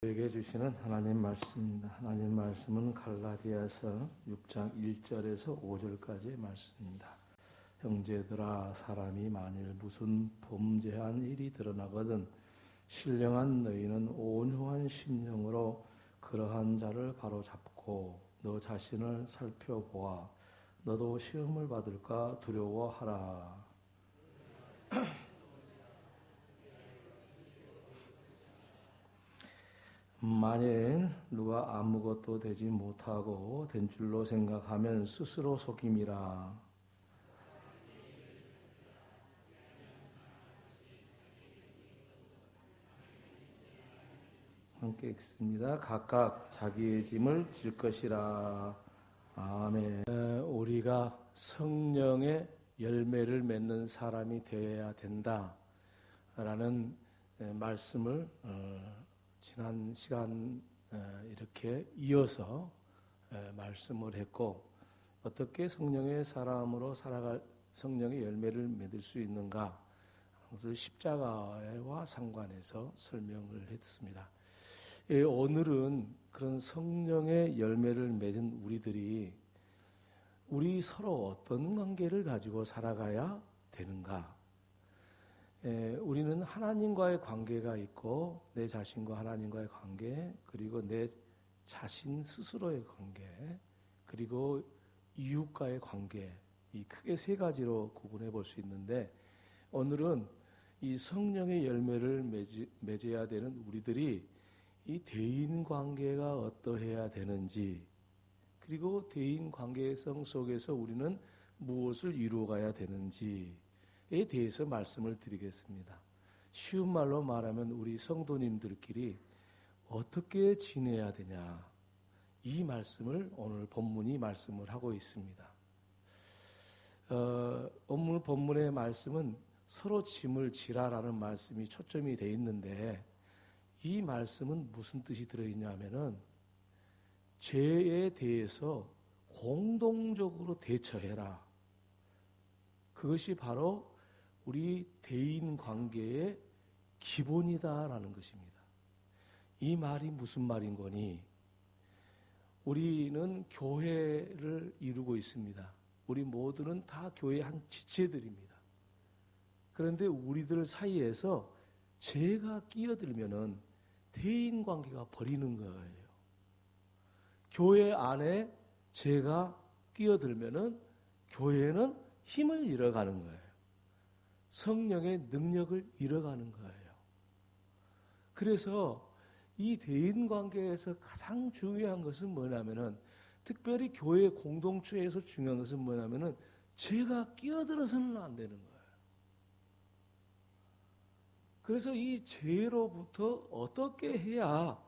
우리에게 주시는 하나님 말씀입니다. 하나님 말씀은 갈라디아서 6장 1절에서 5절까지의 말씀입니다. 형제들아, 사람이 만일 무슨 범죄한 일이 드러나거든 신령한 너희는 온유한 심령으로 그러한 자를 바로잡고 너 자신을 살펴보아 너도 시험을 받을까 두려워하라. 만일 누가 아무것도 되지 못하고 된 줄로 생각하면 스스로 속임이라. 함께 읽습니다. 각각 자기의 짐을 질 것이라. 아멘. 우리가 성령의 열매를 맺는 사람이 되어야 된다라는 말씀을 지난 시간 이렇게 이어서 말씀을 했고, 어떻게 성령의 사람으로 살아갈 성령의 열매를 맺을 수 있는가, 그것을 십자가와 상관해서 설명을 했습니다. 오늘은 그런 성령의 열매를 맺은 우리들이 우리 서로 어떤 관계를 가지고 살아가야 되는가? 우리는 하나님과의 관계가 있고 내 자신과 하나님과의 관계, 그리고 내 자신 스스로의 관계, 그리고 이웃과의 관계, 이 크게 세 가지로 구분해 볼 수 있는데, 오늘은 이 성령의 열매를 맺어야 되는 우리들이 이 대인 관계가 어떠해야 되는지, 그리고 대인 관계성 속에서 우리는 무엇을 이루어가야 되는지에 대해서 말씀을 드리겠습니다. 쉬운 말로 말하면 우리 성도님들끼리 어떻게 지내야 되냐, 이 말씀을 오늘 본문이 말씀을 하고 있습니다. 오늘 본문의 말씀은 서로 짐을 지라라는 말씀이 초점이 되어 있는데, 이 말씀은 무슨 뜻이 들어있냐면은 죄에 대해서 공동적으로 대처해라. 그것이 바로 우리 대인 관계의 기본이다라는 것입니다. 이 말이 무슨 말인 거니? 우리는 교회를 이루고 있습니다. 우리 모두는 다 교회의 한 지체들입니다. 그런데 우리들 사이에서 죄가 끼어들면은 대인 관계가 버리는 거예요. 교회 안에 죄가 끼어들면은 교회는 힘을 잃어가는 거예요. 성령의 능력을 잃어가는 거예요. 그래서 이 대인 관계에서 가장 중요한 것은 뭐냐면은, 특별히 교회 공동체에서 중요한 것은 뭐냐면은 죄가 끼어들어서는 안 되는 거예요. 그래서 이 죄로부터 어떻게 해야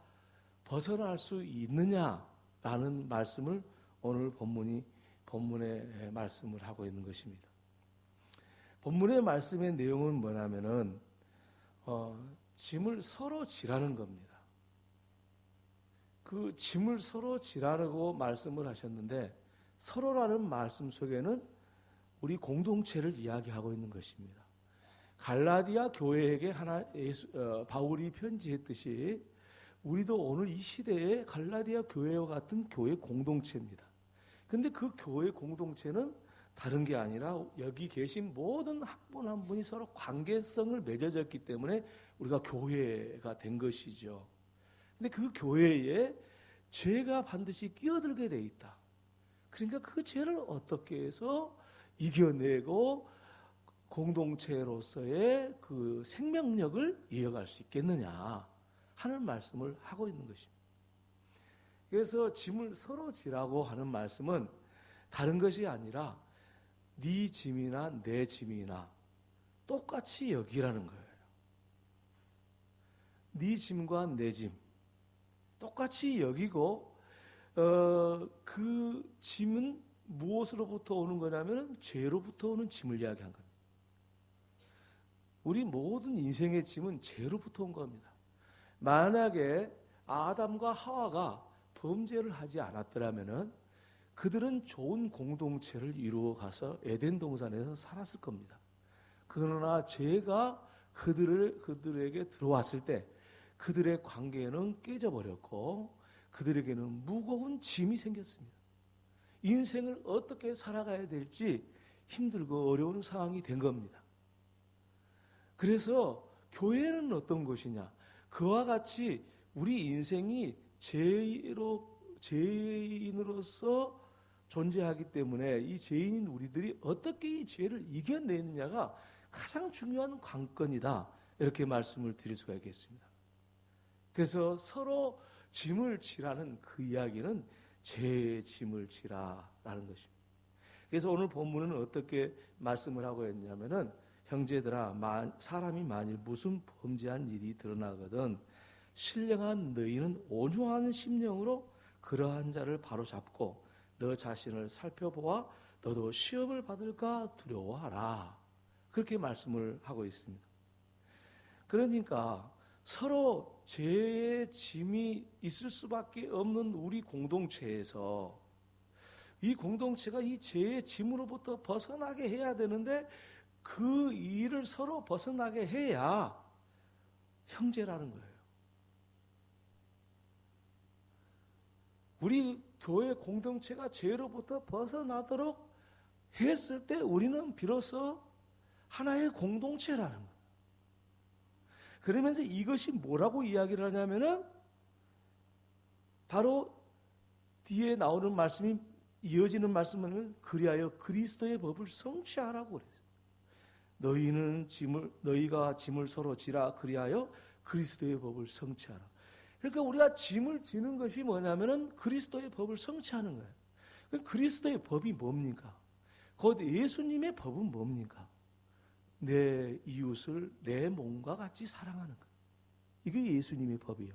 벗어날 수 있느냐라는 말씀을 오늘 본문의 말씀을 하고 있는 것입니다. 본문의 말씀의 내용은 뭐냐면은 짐을 서로 지라는 겁니다. 그 짐을 서로 지라고 말씀을 하셨는데, 서로라는 말씀 속에는 우리 공동체를 이야기하고 있는 것입니다. 갈라디아 교회에게 바울이 편지했듯이 우리도 오늘 이 시대에 갈라디아 교회와 같은 교회 공동체입니다. 근데 그 교회 공동체는 다른 게 아니라 여기 계신 모든 한 분 한 분이 서로 관계성을 맺어졌기 때문에 우리가 교회가 된 것이죠. 근데 그 교회에 죄가 반드시 끼어들게 돼 있다. 그러니까 그 죄를 어떻게 해서 이겨내고 공동체로서의 그 생명력을 이어갈 수 있겠느냐 하는 말씀을 하고 있는 것입니다. 그래서 짐을 서로 지라고 하는 말씀은 다른 것이 아니라 네 짐이나 내 짐이나 똑같이 여기라는 거예요. 네 짐과 내 짐 똑같이 여기고, 그 짐은 무엇으로부터 오는 거냐면 죄로부터 오는 짐을 이야기한 겁니다. 우리 모든 인생의 짐은 죄로부터 온 겁니다. 만약에 아담과 하와가 범죄를 하지 않았더라면은 그들은 좋은 공동체를 이루어 가서 에덴 동산에서 살았을 겁니다. 그러나 죄가 그들에게 들어왔을 때 그들의 관계는 깨져버렸고 그들에게는 무거운 짐이 생겼습니다. 인생을 어떻게 살아가야 될지 힘들고 어려운 상황이 된 겁니다. 그래서 교회는 어떤 것이냐? 그와 같이 우리 인생이 죄인으로서 존재하기 때문에 이 죄인인 우리들이 어떻게 이 죄를 이겨내느냐가 가장 중요한 관건이다. 이렇게 말씀을 드릴 수가 있겠습니다. 그래서 서로 짐을 지라는 그 이야기는 죄의 짐을 지라라는 것입니다. 그래서 오늘 본문은 어떻게 말씀을 하고 있냐면은 형제들아 사람이 만일 무슨 범죄한 일이 드러나거든 신령한 너희는 온유한 심령으로 그러한 자를 바로잡고 너 자신을 살펴보아 너도 시험을 받을까 두려워하라. 그렇게 말씀을 하고 있습니다. 그러니까 서로 죄의 짐이 있을 수밖에 없는 우리 공동체에서 이 공동체가 이 죄의 짐으로부터 벗어나게 해야 되는데 그 일을 서로 벗어나게 해야 형제라는 거예요. 우리 교회 공동체가 죄로부터 벗어나도록 했을 때 우리는 비로소 하나의 공동체라는 거예요. 그러면서 이것이 뭐라고 이야기를 하냐면은 바로 뒤에 나오는 말씀이 이어지는 말씀은 그리하여 그리스도의 법을 성취하라고 그랬어요. 너희가 짐을 서로 지라 그리하여 그리스도의 법을 성취하라. 그러니까 우리가 짐을 지는 것이 뭐냐면은 그리스도의 법을 성취하는 거예요. 그리스도의 법이 뭡니까? 곧 예수님의 법은 뭡니까? 내 이웃을 내 몸과 같이 사랑하는 것. 이게 예수님의 법이에요.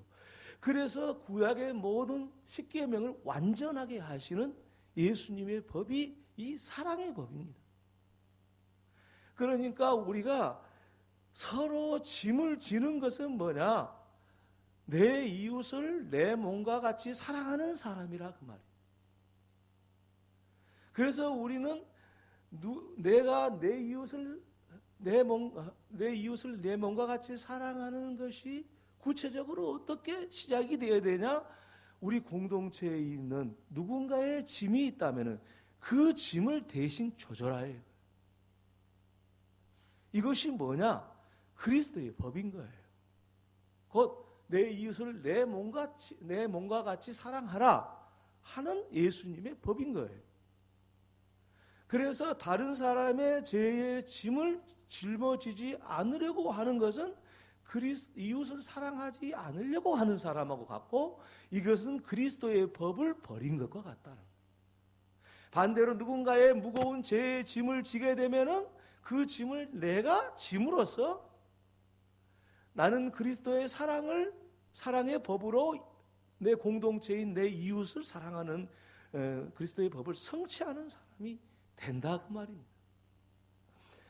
그래서 구약의 모든 십계명을 완전하게 하시는 예수님의 법이 이 사랑의 법입니다. 그러니까 우리가 서로 짐을 지는 것은 뭐냐? 내 이웃을 내 몸과 같이 사랑하는 사람이라 그 말이에요. 그래서 우리는 내가 내 이웃을 내 몸과 같이 사랑하는 것이 구체적으로 어떻게 시작이 되어야 되냐? 우리 공동체에 있는 누군가의 짐이 있다면 그 짐을 대신 조절해야 해요. 이것이 뭐냐? 그리스도의 법인 거예요. 곧 내 이웃을 내 몸과 같이 사랑하라 하는 예수님의 법인 거예요. 그래서 다른 사람의 죄의 짐을 짊어지지 않으려고 하는 것은 이웃을 사랑하지 않으려고 하는 사람하고 같고 이것은 그리스도의 법을 버린 것과 같다는 거예요. 반대로 누군가의 무거운 죄의 짐을 지게 되면은 그 짐을 내가 짐으로써 나는 그리스도의 사랑의 법으로 내 공동체인 내 이웃을 사랑하는 그리스도의 법을 성취하는 사람이 된다 그 말입니다.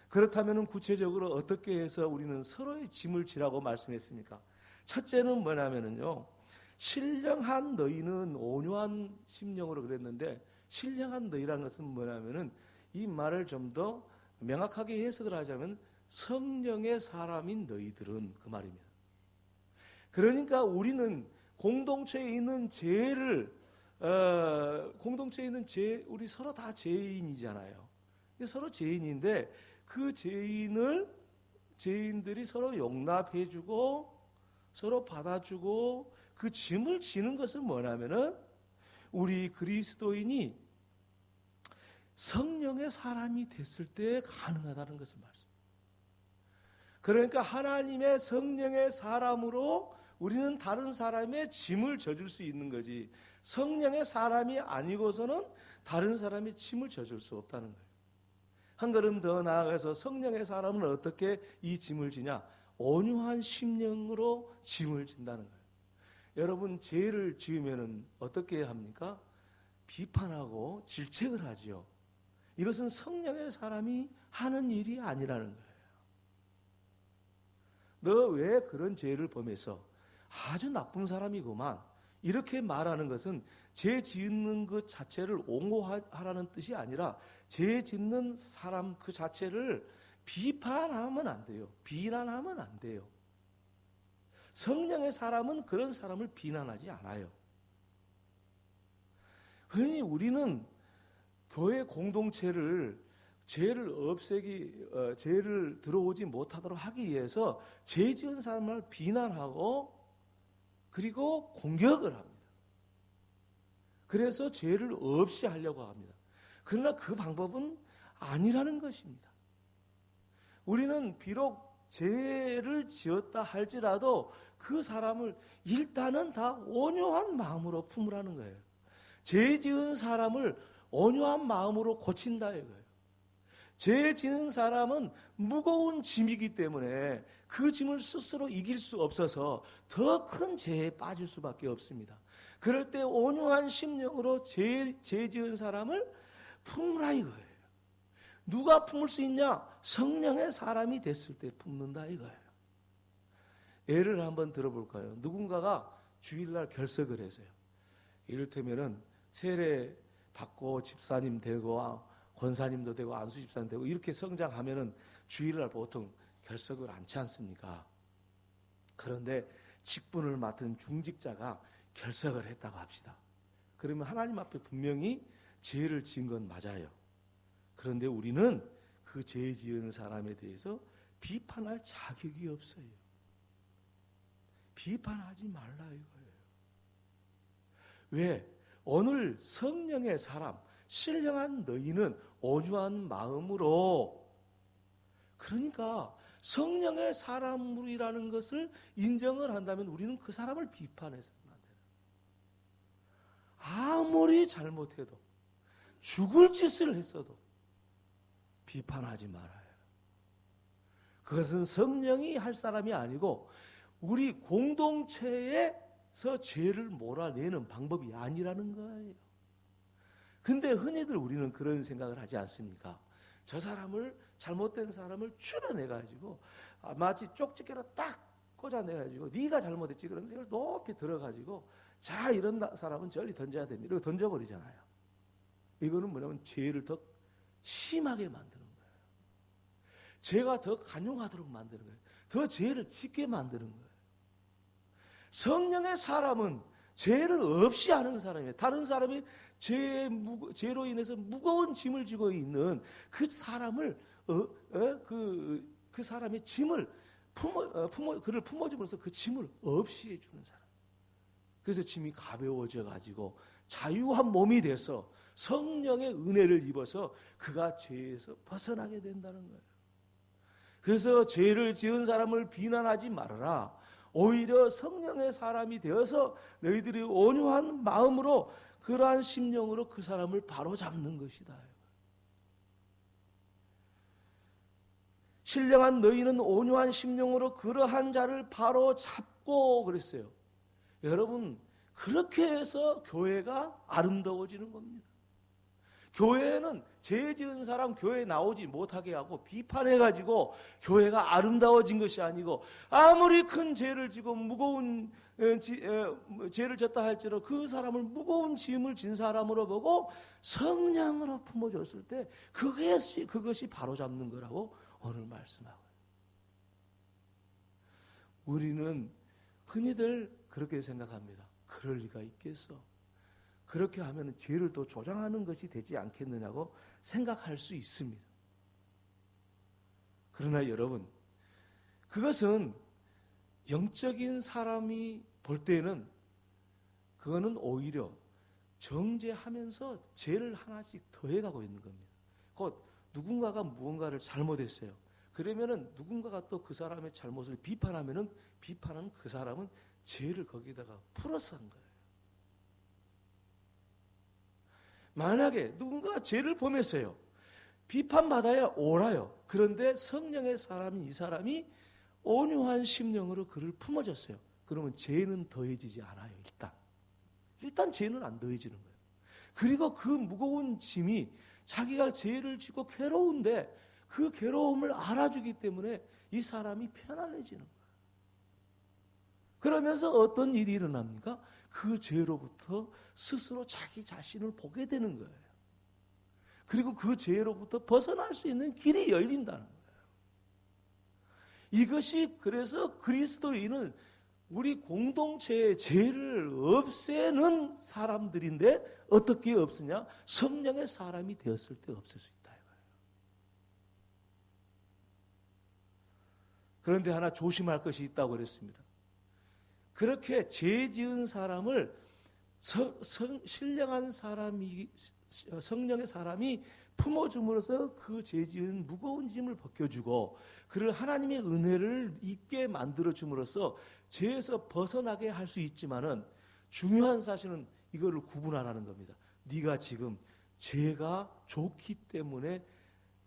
그렇다면 구체적으로 어떻게 해서 우리는 서로의 짐을 지라고 말씀했습니까? 첫째는 뭐냐면요, 신령한 너희는 온유한 심령으로 그랬는데 신령한 너희라는 것은 뭐냐면은 이 말을 좀 더 명확하게 해석을 하자면 성령의 사람인 너희들은 그 말입니다. 그러니까 우리는 공동체에 있는 우리 서로 다 죄인이잖아요. 서로 죄인인데 그 죄인들이 서로 용납해주고 서로 받아주고 그 짐을 지는 것은 뭐냐면은 우리 그리스도인이 성령의 사람이 됐을 때 가능하다는 것을 말씀합니다. 그러니까 하나님의 성령의 사람으로 우리는 다른 사람의 짐을 져줄 수 있는 거지 성령의 사람이 아니고서는 다른 사람의 짐을 져줄 수 없다는 거예요. 한 걸음 더 나아가서 성령의 사람은 어떻게 이 짐을 지냐? 온유한 심령으로 짐을 진다는 거예요. 여러분 죄를 지으면 어떻게 합니까? 비판하고 질책을 하지요. 이것은 성령의 사람이 하는 일이 아니라는 거예요. 너 왜 그런 죄를 범해서 아주 나쁜 사람이구만 이렇게 말하는 것은 죄 짓는 것 자체를 옹호하라는 뜻이 아니라 죄 짓는 사람 그 자체를 비판하면 안 돼요. 비난하면 안 돼요. 성령의 사람은 그런 사람을 비난하지 않아요. 흔히 우리는 교회 공동체를 죄를 들어오지 못하도록 하기 위해서 죄 지은 사람을 비난하고 그리고 공격을 합니다. 그래서 죄를 없이 하려고 합니다. 그러나 그 방법은 아니라는 것입니다. 우리는 비록 죄를 지었다 할지라도 그 사람을 일단은 다 온유한 마음으로 품으라는 거예요. 죄 지은 사람을 온유한 마음으로 고친다 이거예요. 죄 지은 사람은 무거운 짐이기 때문에 그 짐을 스스로 이길 수 없어서 더 큰 죄에 빠질 수밖에 없습니다. 그럴 때 온유한 심령으로 죄 지은 사람을 품으라 이거예요. 누가 품을 수 있냐? 성령의 사람이 됐을 때 품는다 이거예요. 예를 한번 들어볼까요? 누군가가 주일날 결석을 했어요. 이를테면은 세례 받고 집사님 되고 권사님도 되고 안수 집사님 되고 이렇게 성장하면은 주일날 보통 결석을 않지 않습니까? 그런데 직분을 맡은 중직자가 결석을 했다고 합시다. 그러면 하나님 앞에 분명히 죄를 지은 건 맞아요. 그런데 우리는 그 죄 지은 사람에 대해서 비판할 자격이 없어요. 비판하지 말라 이거예요. 왜? 오늘 성령의 사람, 신령한 너희는 온유한 마음으로, 그러니까 성령의 사람이라는 것을 인정을 한다면 우리는 그 사람을 비판해서는 안 돼요. 아무리 잘못해도, 죽을 짓을 했어도 비판하지 말아요. 그것은 성령이 할 사람이 아니고 우리 공동체에서 죄를 몰아내는 방법이 아니라는 거예요. 근데 흔히들 우리는 그런 생각을 하지 않습니까? 저 사람을, 잘못된 사람을 추려내가지고 마치 쪽집게로 딱 꽂아내가지고 네가 잘못했지 그런 생각을 높이 들어가지고 자 이런 사람은 저리 던져야 됩니다. 이러고 던져버리잖아요. 이거는 뭐냐면 죄를 더 심하게 만드는 거예요. 죄가 더 간용하도록 만드는 거예요. 더 죄를 짓게 만드는 거예요. 성령의 사람은 죄를 없이 하는 사람이에요. 다른 사람이 죄로 인해서 무거운 짐을 지고 있는 그 사람을 그 사람의 짐을 그를 품어줌으로써 그 짐을 없이 해주는 사람. 그래서 짐이 가벼워져 가지고 자유한 몸이 돼서 성령의 은혜를 입어서 그가 죄에서 벗어나게 된다는 거예요. 그래서 죄를 지은 사람을 비난하지 말아라. 오히려 성령의 사람이 되어서 너희들이 온유한 마음으로 그러한 심령으로 그 사람을 바로잡는 것이다. 신령한 너희는 온유한 심령으로 그러한 자를 바로잡고 그랬어요. 여러분, 그렇게 해서 교회가 아름다워지는 겁니다. 교회는 죄 지은 사람 교회에 나오지 못하게 하고 비판해가지고 교회가 아름다워진 것이 아니고 아무리 큰 죄를 지고 무거운 죄를 졌다 할지라도 그 사람을 무거운 짐을 진 사람으로 보고 성령으로 품어줬을 때 그것이 바로잡는 거라고 오늘 말씀하고요. 우리는 흔히들 그렇게 생각합니다. 그럴 리가 있겠어. 그렇게 하면 죄를 또 조장하는 것이 되지 않겠느냐고 생각할 수 있습니다. 그러나 여러분, 그것은 영적인 사람이 볼 때는 그거는 오히려 정죄하면서 죄를 하나씩 더해가고 있는 겁니다. 곧 누군가가 무언가를 잘못했어요. 그러면은 누군가가 또 그 사람의 잘못을 비판하면은 비판한 그 사람은 죄를 거기다가 풀어서 한 거예요. 만약에 누군가 죄를 범했어요. 비판받아야 옳아요. 그런데 성령의 사람이 이 사람이 온유한 심령으로 그를 품어줬어요. 그러면 죄는 더해지지 않아요. 일단 죄는 안 더해지는 거예요. 그리고 그 무거운 짐이 자기가 죄를 지고 괴로운데 그 괴로움을 알아주기 때문에 이 사람이 편안해지는 거예요. 그러면서 어떤 일이 일어납니까? 그 죄로부터 스스로 자기 자신을 보게 되는 거예요. 그리고 그 죄로부터 벗어날 수 있는 길이 열린다는 거예요. 이것이 그래서 그리스도인은 우리 공동체의 죄를 없애는 사람들인데 어떻게 없으냐? 성령의 사람이 되었을 때 없앨 수 있다 이거예요. 그런데 하나 조심할 것이 있다고 그랬습니다. 그렇게 죄 지은 사람을 신령한 사람이, 성령의 사람이 품어줌으로써 그 죄 지은 무거운 짐을 벗겨주고 그를 하나님의 은혜를 있게 만들어줌으로써 죄에서 벗어나게 할 수 있지만은 중요한 사실은 이거를 구분하라는 겁니다. 네가 지금 죄가 좋기 때문에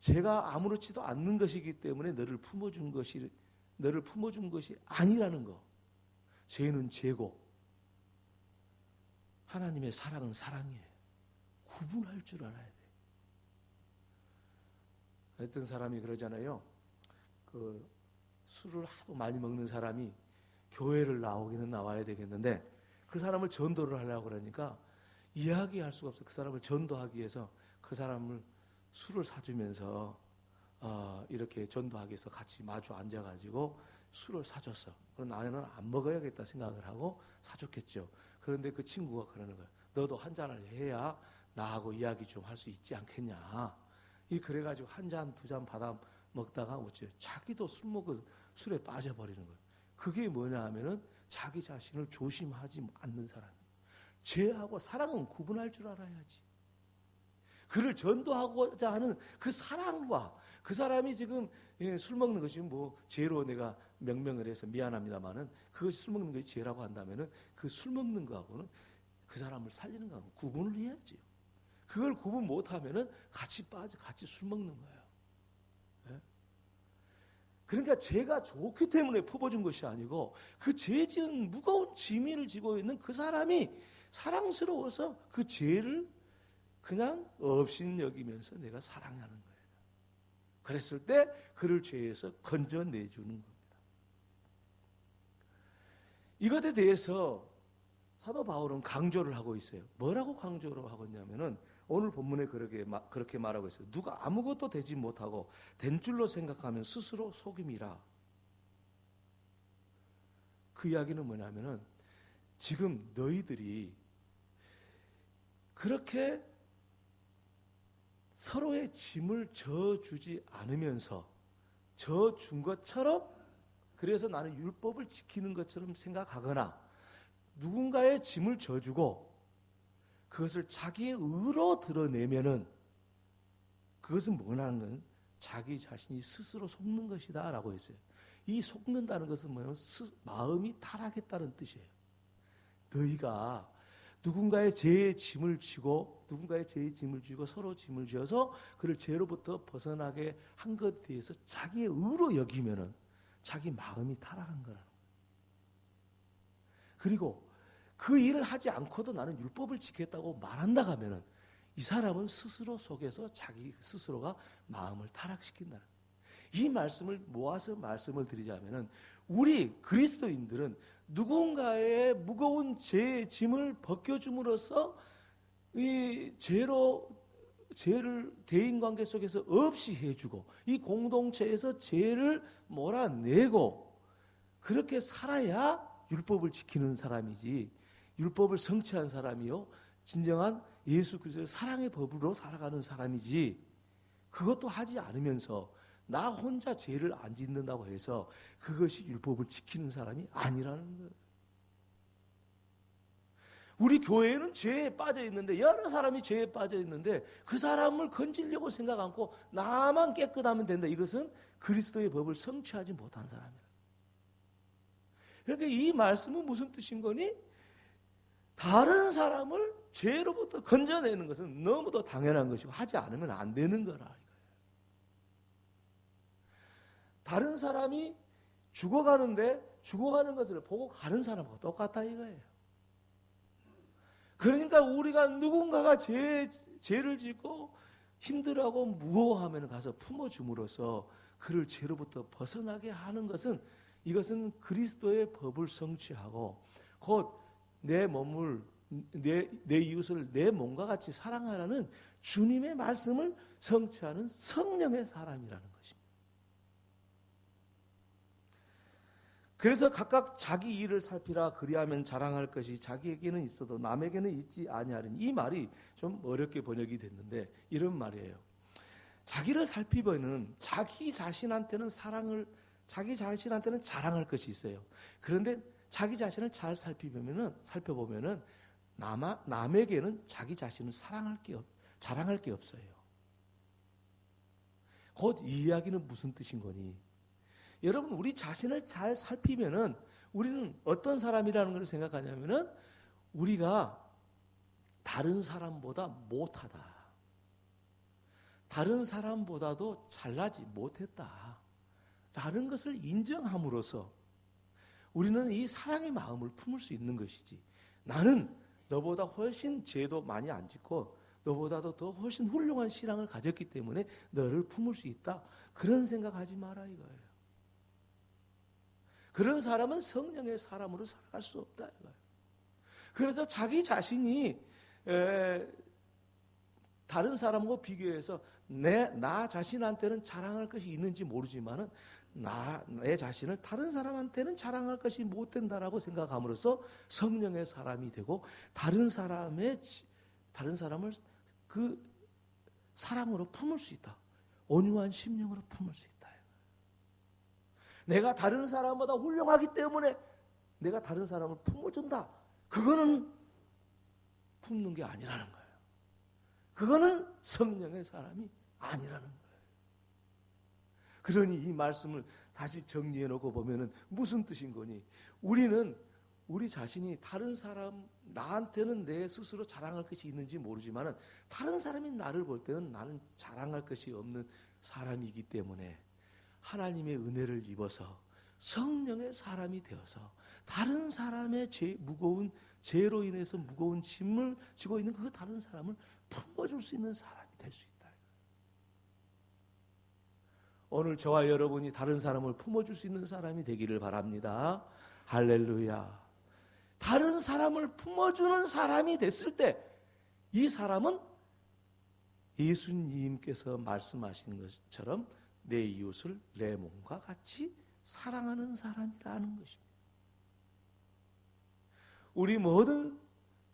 죄가 아무렇지도 않는 것이기 때문에 너를 품어준 것이 아니라는 거. 죄는 죄고 하나님의 사랑은 사랑이에요. 구분할 줄 알아야 돼. 어떤 사람이 그러잖아요. 그 술을 하도 많이 먹는 사람이 교회를 나오기는 나와야 되겠는데 그 사람을 전도를 하려고 그러니까 이야기할 수가 없어. 그 사람을 전도하기 위해서 그 사람을 술을 사주면서 이렇게 전도하기 위해서 같이 마주 앉아가지고 술을 사줬어. 그럼 나는 안 먹어야겠다 생각을 하고 사줬겠죠. 그런데 그 친구가 그러는 거야. 너도 한 잔을 해야 나하고 이야기 좀 할 수 있지 않겠냐. 그래가지고 한 잔, 두 잔 받아 먹다가 어째 자기도 술에 빠져버리는 거예요. 그게 뭐냐 하면은 자기 자신을 조심하지 않는 사람이에요. 죄하고 사랑은 구분할 줄 알아야지. 그를 전도하고자 하는 그 사랑과 그 사람이 지금 술 먹는 것이 뭐 죄로 내가 명명을 해서 미안합니다만은 그것이 술 먹는 것이 죄라고 한다면은 그 술 먹는 거하고는 그 사람을 살리는 거하고 구분을 해야지요. 그걸 구분 못하면은 같이 술 먹는 거예요. 예? 그러니까 죄가 좋기 때문에 퍼부어준 것이 아니고 그 죄 지은 무거운 짐을 지고 있는 그 사람이 사랑스러워서 그 죄를 그냥 없인 여기면서 내가 사랑하는 거예요. 그랬을 때 그를 죄에서 건져내주는 겁니다. 이것에 대해서 사도 바울은 강조를 하고 있어요. 뭐라고 강조를 하고 있냐면은 오늘 본문에 그렇게 말하고 있어요. 누가 아무것도 되지 못하고 된 줄로 생각하면 스스로 속임이라. 그 이야기는 뭐냐면은 지금 너희들이 그렇게 서로의 짐을 져주지 않으면서 져준 것처럼 그래서 나는 율법을 지키는 것처럼 생각하거나 누군가의 짐을 져주고 그것을 자기의 의로 드러내면은 그것은 뭐냐는 건 자기 자신이 스스로 속는 것이다 라고 했어요. 이 속는다는 것은 뭐냐면 마음이 타락했다는 뜻이에요. 너희가 누군가의 죄의 짐을 지고 서로 짐을 지어서 그를 죄로부터 벗어나게 한 것에 대해서 자기의 의로 여기면은 자기 마음이 타락한 거라는 거예요. 그리고 그 일을 하지 않고도 나는 율법을 지켰다고 말한다 하면은 이 사람은 스스로 속에서 자기 스스로가 마음을 타락시킨다는 거예요. 이 말씀을 모아서 말씀을 드리자면은 우리 그리스도인들은 누군가의 무거운 죄의 짐을 벗겨줌으로써 이 죄를 대인관계 속에서 없이 해주고 이 공동체에서 죄를 몰아내고 그렇게 살아야 율법을 지키는 사람이지 율법을 성취한 사람이요 진정한 예수 그리스도의 사랑의 법으로 살아가는 사람이지 그것도 하지 않으면서 나 혼자 죄를 안 짓는다고 해서 그것이 율법을 지키는 사람이 아니라는 거예요. 우리 교회에는 죄에 빠져 있는데 여러 사람이 죄에 빠져 있는데 그 사람을 건지려고 생각 않고 나만 깨끗하면 된다. 이것은 그리스도의 법을 성취하지 못한 사람이에요. 그러니까 이 말씀은 무슨 뜻인 거니? 다른 사람을 죄로부터 건져내는 것은 너무도 당연한 것이고 하지 않으면 안 되는 거라. 다른 사람이 죽어가는 것을 보고 가는 사람하고 똑같다 이거예요. 그러니까 우리가 누군가가 죄를 짓고 힘들어하고 무거워하면 가서 품어줌으로써 그를 죄로부터 벗어나게 하는 것은 이것은 그리스도의 법을 성취하고 곧 내 이웃을 내 몸과 같이 사랑하라는 주님의 말씀을 성취하는 성령의 사람이라는 것입니다. 그래서 각각 자기 일을 살피라. 그리하면 자랑할 것이 자기에게는 있어도 남에게는 있지 아니하리니. 이 말이 좀 어렵게 번역이 됐는데 이런 말이에요. 자기를 살피면은 자기 자신한테는 자랑할 것이 있어요. 그런데 자기 자신을 잘 살펴보면은 남에게는 자기 자신을 자랑할 게 없어요. 곧 이 이야기는 무슨 뜻인 거니? 여러분, 우리 자신을 잘 살피면은 우리는 어떤 사람이라는 걸 생각하냐면은 우리가 다른 사람보다 못하다, 다른 사람보다도 잘나지 못했다 라는 것을 인정함으로써 우리는 이 사랑의 마음을 품을 수 있는 것이지, 나는 너보다 훨씬 죄도 많이 안 짓고 너보다도 더 훨씬 훌륭한 신앙을 가졌기 때문에 너를 품을 수 있다, 그런 생각하지 마라 이거예요. 그런 사람은 성령의 사람으로 살아갈 수 없다 이거예요. 그래서 자기 자신이 다른 사람과 비교해서 나 자신한테는 자랑할 것이 있는지 모르지만은 내 자신을 다른 사람한테는 자랑할 것이 못 된다라고 생각함으로써 성령의 사람이 되고 다른 사람을 그 사랑으로 품을 수 있다. 온유한 심령으로 품을 수 있다. 내가 다른 사람보다 훌륭하기 때문에 내가 다른 사람을 품어준다. 그거는 품는 게 아니라는 거예요. 그거는 성령의 사람이 아니라는 거예요. 그러니 이 말씀을 다시 정리해 놓고 보면은 무슨 뜻인 거니? 우리는 우리 자신이 다른 사람, 나한테는 내 스스로 자랑할 것이 있는지 모르지만은 다른 사람이 나를 볼 때는 나는 자랑할 것이 없는 사람이기 때문에 하나님의 은혜를 입어서 성령의 사람이 되어서 다른 사람의 무거운 죄로 인해서 무거운 짐을 지고 있는 그 다른 사람을 품어줄 수 있는 사람이 될 수 있다. 오늘 저와 여러분이 다른 사람을 품어줄 수 있는 사람이 되기를 바랍니다. 할렐루야. 다른 사람을 품어주는 사람이 됐을 때 이 사람은 예수님께서 말씀하신 것처럼 내 이웃을 내 몸과 같이 사랑하는 사람이라는 것입니다. 우리 모든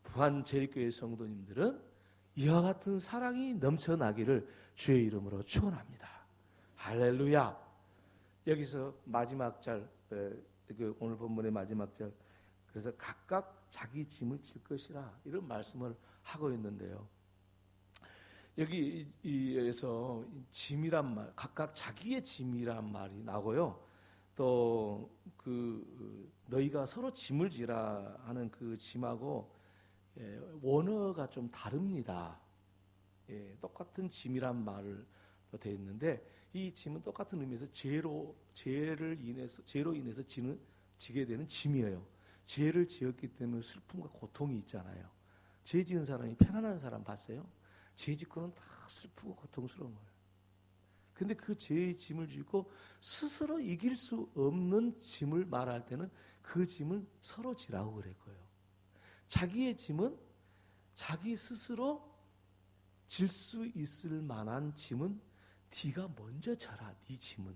부안제일교회 성도님들은 이와 같은 사랑이 넘쳐나기를 주의 이름으로 축원합니다. 할렐루야. 여기서 마지막 절, 오늘 본문의 마지막 절, 그래서 각각 자기 짐을 질 것이라 이런 말씀을 하고 있는데요. 여기에서 짐이란 말, 각각 자기의 짐이란 말이 나고요. 또 너희가 서로 짐을 지라 하는 그 짐하고 원어가 좀 다릅니다. 똑같은 짐이란 말로 되어 있는데 이 짐은 똑같은 의미에서 죄로 인해서 지게 되는 짐이에요. 죄를 지었기 때문에 슬픔과 고통이 있잖아요. 죄 지은 사람이 편안한 사람 봤어요? 죄 짓고는 다 슬프고 고통스러운 거예요. 근데 그 죄의 짐을 지고 스스로 이길 수 없는 짐을 말할 때는 그 짐을 서로 지라고 그랬고요. 자기의 짐은 자기 스스로 질 수 있을 만한 짐은 네가 먼저 져라. 네 짐은.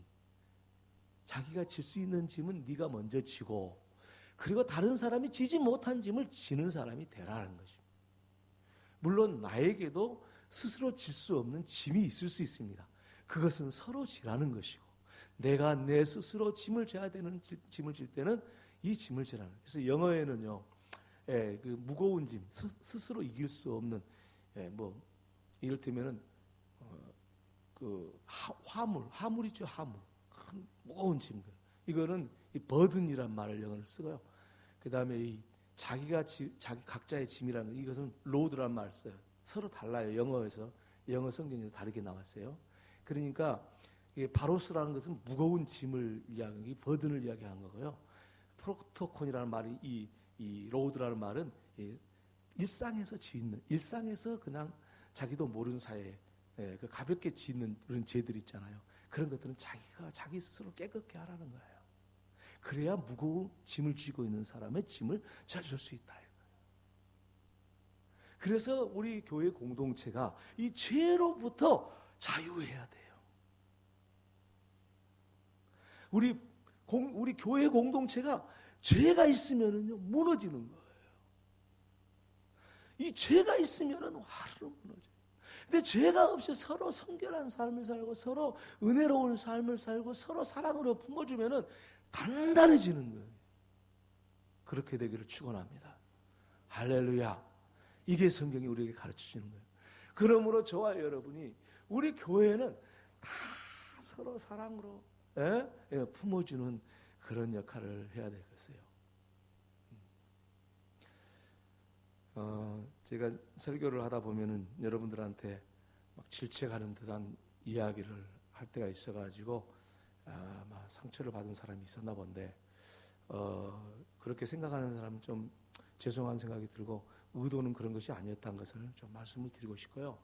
자기가 질 수 있는 짐은 네가 먼저 지고, 그리고 다른 사람이 지지 못한 짐을 지는 사람이 되라는 것입니다. 물론 나에게도 스스로 질 수 없는 짐이 있을 수 있습니다. 그것은 서로 지라는 것이고, 내가 내 스스로 짐을 져야 되는 짐을 질 때는 이 짐을 지라는 거예요. 그래서 영어에는요, 그 무거운 짐, 스스로 이길 수 없는, 이를테면은 그 화물 있죠, 화물, 큰 무거운 짐들. 이거는 이 버든이란 말을 영어로 쓰고요. 그 다음에 이 자기 각자의 짐이라는 거, 이것은 로드란 말을 써요. 서로 달라요. 영어 성경에서 다르게 나왔어요. 그러니까 바로스라는 것은 무거운 짐을 이야기하는, 버든을 이야기하는 거고요. 프로토콘이라는 말이 이 로드라는 말은 일상에서 그냥 자기도 모르는 사이에 그 가볍게 짓는 그런 죄들 있잖아요. 그런 것들은 자기가 자기 스스로 깨끗게 하라는 거예요. 그래야 무거운 짐을 지고 있는 사람의 짐을 져줄 수 있다. 그래서 우리 교회 공동체가 이 죄로부터 자유해야 돼요. 우리 우리 교회 공동체가 죄가 있으면은요 무너지는 거예요. 이 죄가 있으면은 화르르 무너져요. 근데 죄가 없이 서로 성결한 삶을 살고 서로 은혜로운 삶을 살고 서로 사랑으로 품어주면은 단단해지는 거예요. 그렇게 되기를 축원합니다. 할렐루야. 이게 성경이 우리에게 가르치시는 거예요. 그러므로 저와 여러분이 우리 교회는 다 서로 사랑으로 품어주는 그런 역할을 해야 되겠어요. 제가 설교를 하다 보면은 여러분들한테 막 질책하는 듯한 이야기를 할 때가 있어가지고 막 상처를 받은 사람이 있었나 본데 그렇게 생각하는 사람은 좀 죄송한 생각이 들고 의도는 그런 것이 아니었다는 것을 좀 말씀을 드리고 싶고요.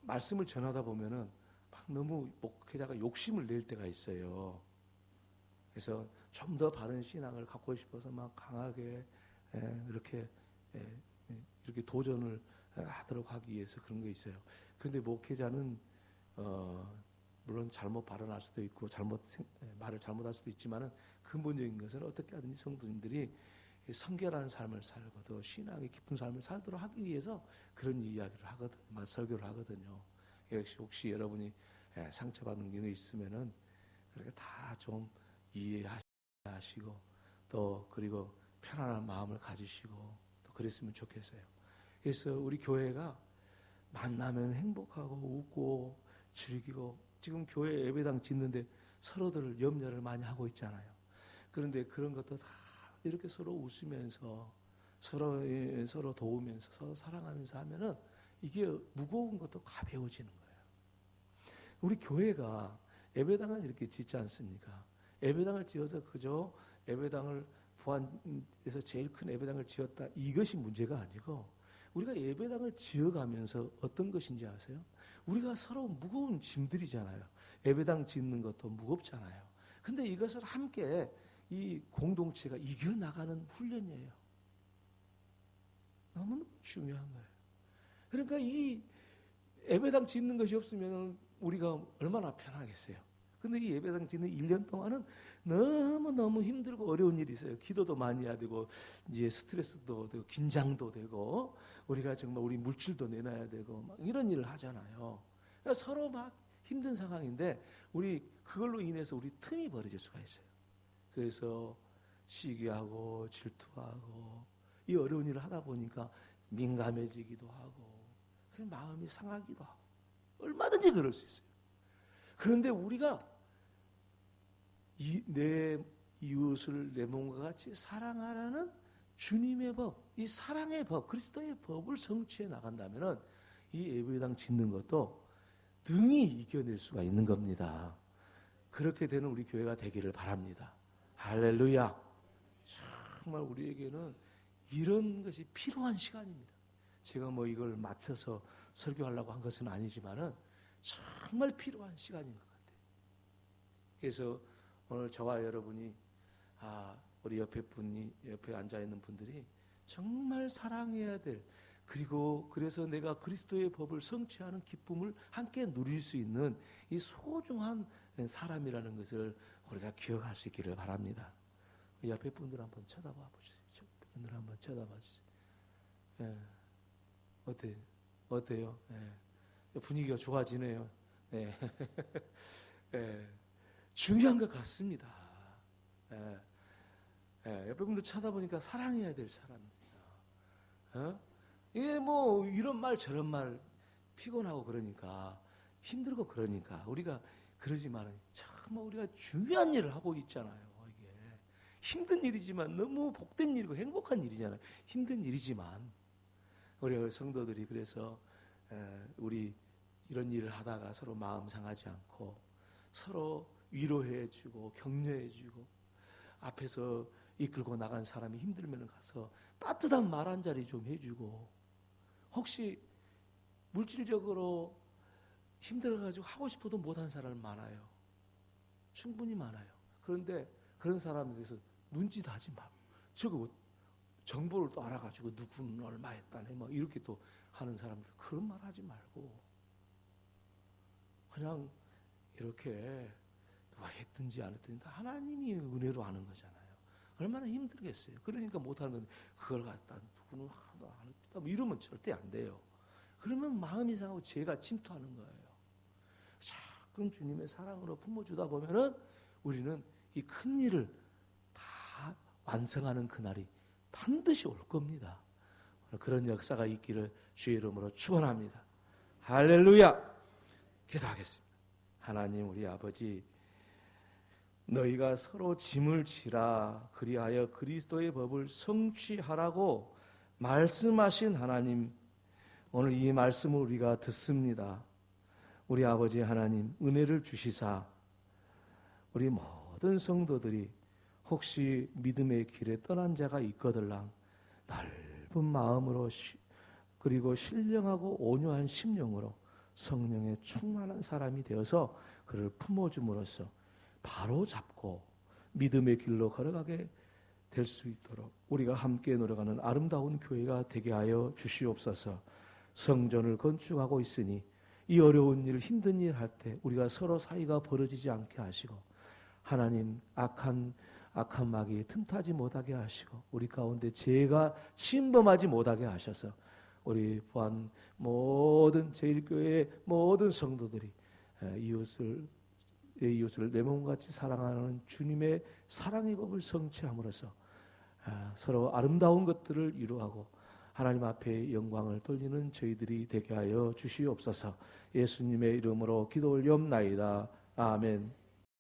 말씀을 전하다 보면은 막 너무 목회자가 욕심을 낼 때가 있어요. 그래서 좀 더 바른 신앙을 갖고 싶어서 막 강하게 이렇게 도전을 하도록 하기 위해서 그런 게 있어요. 그런데 목회자는 물론 잘못 발언할 수도 있고 말을 잘못할 수도 있지만은 근본적인 것은 어떻게 하든지 성도님들이 성결한 삶을 살고 더 신앙의 깊은 삶을 살도록 하기 위해서 그런 이야기를 하거든요. 설교를 하거든요. 역시 혹시 여러분이 상처받는 게 있으면은 그렇게 다 좀 이해하시고 또 그리고 편안한 마음을 가지시고 또 그랬으면 좋겠어요. 그래서 우리 교회가 만나면 행복하고 웃고 즐기고 지금 교회 예배당 짓는데 서로들 염려를 많이 하고 있잖아요. 그런데 그런 것도 다 이렇게 서로 웃으면서 서로 도우면서 서로 사랑하면서 하면은 이게 무거운 것도 가벼워지는 거예요. 우리 교회가 예배당을 이렇게 짓지 않습니까? 예배당을 지어서 그저 예배당을 부안에서 제일 큰 예배당을 지었다 이것이 문제가 아니고 우리가 예배당을 지어가면서 어떤 것인지 아세요? 우리가 서로 무거운 짐들이잖아요. 예배당 짓는 것도 무겁잖아요. 근데 이것을 함께 이 공동체가 이겨나가는 훈련이에요. 너무 중요한 거예요. 그러니까 이 예배당 짓는 것이 없으면 우리가 얼마나 편하겠어요. 근데 이 예배당 짓는 1년 동안은 너무너무 힘들고 어려운 일이 있어요. 기도도 많이 해야 되고 이제 스트레스도 되고 긴장도 되고 우리가 정말 우리 물질도 내놔야 되고 막 이런 일을 하잖아요. 그러니까 서로 막 힘든 상황인데 우리 그걸로 인해서 우리 틈이 벌어질 수가 있어요. 그래서 시기하고 질투하고 이 어려운 일을 하다 보니까 민감해지기도 하고 그냥 마음이 상하기도 하고 얼마든지 그럴 수 있어요. 그런데 우리가 내 이웃을 내 몸과 같이 사랑하라는 주님의 법, 이 사랑의 법, 그리스도의 법을 성취해 나간다면 이 예배당 짓는 것도 능히 이겨낼 수가 있는 겁니다. 그렇게 되는 우리 교회가 되기를 바랍니다. 할렐루야. 정말 우리에게는 이런 것이 필요한 시간입니다. 제가 뭐 이걸 맞춰서 설교하려고 한 것은 아니지만은 정말 필요한 시간인 것 같아요. 그래서 오늘 저와 여러분이 우리 옆에 앉아 있는 분들이 정말 사랑해야 될 그래서 내가 그리스도의 법을 성취하는 기쁨을 함께 누릴 수 있는 이 소중한 사람이라는 것을 우리가 기억할 수 있기를 바랍니다. 옆에 분들 한번 쳐다봐 보세요. 분들 한번 쳐다봐 주세요. 어때요? 분위기가 좋아지네요. 네. 네. 중요한 것 같습니다. 옆에 분들 쳐다보니까 사랑해야 될 사람입니다. 이게 뭐 이런 말 저런 말 피곤하고 그러니까 힘들고 그러니까 우리가 그러지만 정말 우리가 중요한 일을 하고 있잖아요. 이게 힘든 일이지만 너무 복된 일이고 행복한 일이잖아요. 힘든 일이지만 우리 성도들이 그래서 우리 이런 일을 하다가 서로 마음 상하지 않고 서로 위로해주고 격려해주고 앞에서 이끌고 나간 사람이 힘들면 가서 따뜻한 말 한 자리 좀 해주고 혹시 물질적으로 힘들어가지고 하고 싶어도 못한 사람 많아요. 충분히 많아요. 그런데 그런 사람에 대해서 눈짓 하지 말고 저거 정보를 또 알아가지고 누구는 얼마 했다네 뭐 이렇게 또 하는 사람들 그런 말 하지 말고 그냥 이렇게 누가 했든지 안 했든지 다 하나님이 은혜로 하는 거잖아요. 얼마나 힘들겠어요. 그러니까 못하는 건데 그걸 갖다 누구는 하나도 안 했다 뭐 이러면 절대 안 돼요. 그러면 마음이 상하고 죄가 침투하는 거예요. 자꾸 주님의 사랑으로 품어주다 보면은 우리는 이 큰 일을 다 완성하는 그날이 반드시 올 겁니다. 그런 역사가 있기를 주의 이름으로 축원합니다. 할렐루야. 기도하겠습니다. 하나님 우리 아버지, 너희가 서로 짐을 지라 그리하여 그리스도의 법을 성취하라고 말씀하신 하나님, 오늘 이 말씀을 우리가 듣습니다. 우리 아버지 하나님, 은혜를 주시사 우리 모든 성도들이 혹시 믿음의 길에 떠난 자가 있거들랑 넓은 마음으로 그리고 신령하고 온유한 심령으로 성령의 충만한 사람이 되어서 그를 품어줌으로써 바로 잡고 믿음의 길로 걸어가게 될 수 있도록 우리가 함께 노력하는 아름다운 교회가 되게 하여 주시옵소서. 성전을 건축하고 있으니 이 어려운 일, 힘든 일 할 때 우리가 서로 사이가 벌어지지 않게 하시고 하나님 악한 마귀 틈타지 못하게 하시고 우리 가운데 죄가 침범하지 못하게 하셔서 우리 부안 모든 제1교회의 모든 성도들이 이웃을 내 몸같이 사랑하는 주님의 사랑의 법을 성취함으로써 서로 아름다운 것들을 이루하고 하나님 앞에 영광을 돌리는 저희들이 되게 하여 주시옵소서. 예수님의 이름으로 기도 올리옵나이다. 아멘.